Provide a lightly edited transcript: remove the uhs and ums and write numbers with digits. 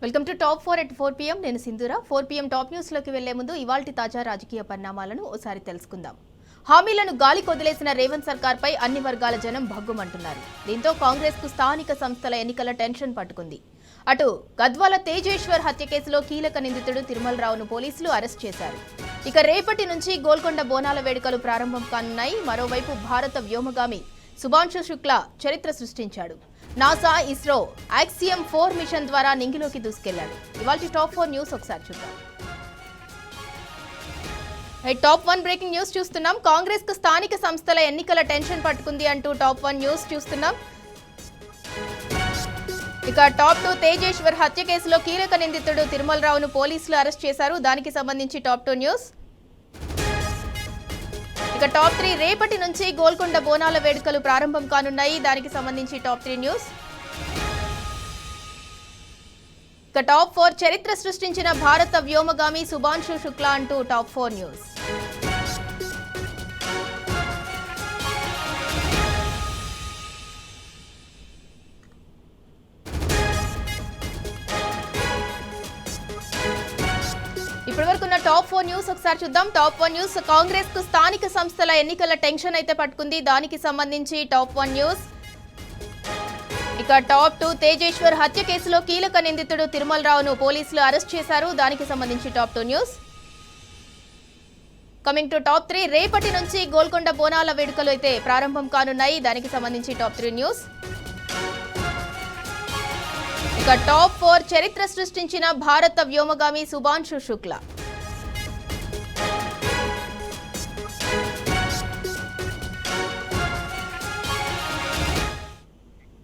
Welcome to top 4 at 4 PM. నేను సింధూర. 4 PM top news లోకి వెళ్లే ముందు ఇవాల్టి తాజా రాజకీయ పరిణామాలను ఓసారి తెలుసుకుందాం. హామీలను గాలి కొదిలేసిన రేవంత్ సర్కార్ పై అన్ని వర్గాల జనం భగ్గుమంటున్నారు. దీంతో కాంగ్రెస్ కు స్థానిక సంస్థల ఎన్నికల టెన్షన్ పట్టుకుంది. అటు గద్వాల తేజేశ్వర్ హత్య కేసులో కీలక నిందితుడు తిరుమల రావును పోలీసులు అరెస్ట్ చేశారు. ఇక రేపటి నుంచి గోల్కొండ బోనాల వేడుకలు ప్రారంభం కానున్నాయి. మరోవైపు భారత వ్యోమగామి శుభాంశు శుక్లా చరిత్ర సృష్టించాడు. నాసా ఇస్రో యాక్సియం 4 మిషన్ ద్వారా నింగిలోకి దూసుకెళ్లాడు. ఇవాల్టి టాప్ 4 న్యూస్ ఒకసారి చూద్దాం. టాప్ 1 బ్రేకింగ్ న్యూస్ చూస్తున్నాం. కాంగ్రెస్ కు స్థానిక సంస్థల ఎన్నికల టెన్షన్ పట్టుకుంది అంటూ టాప్ 1 న్యూస్ చూస్తున్నాం. ఇక టాప్ 2 తేజేశ్వర్ హత్య కేసులో కీలక నిందితుడు తిరుమల రావును పోలీసులు అరెస్ట్ చేశారు. దానికి సంబంధించి టాప్ 2 న్యూస్. ఇక టాప్ 3 రేపటి నుంచి గోల్కొండ బోనాల వేడుకలు ప్రారంభం కానున్నాయి. దానికి సంబంధించి టాప్ 3 న్యూస్. ఇక టాప్ 4 చరిత్ర సృష్టించిన భారత వ్యోమగామి శుభాంశు శుక్లా అంటూ టాప్ 4 న్యూస్. ఇప్పటివరకున్న టాప్ 4 న్యూస్ ఒకసారి చూద్దాం. Top 1 news. కాంగ్రెస్ కు స్థానిక సంస్థల ఎన్నికల టెన్షన్ అయితే పట్టుకుంది. దానికి సంబంధించి టాప్ 1 న్యూస్. ఇక టాప్ 2 తేజేశ్వర్ హత్య కేసులో కీలక నిందితుడు తిరుమల రావును పోలీసులు అరెస్ట్ చేశారు. దానికి సంబంధించి top 2 news. Coming to top 3 రేపటి నుంచి గోల్కొండ బోనాల వేడుకలు అయితే ప్రారంభం కానున్నాయి. దానికి సంబంధించి టాప్ 3 న్యూస్. ఇక టాప్ 4 చరిత్ర సృష్టించిన భారత వ్యోమగామి శుభాంశు శుక్లా.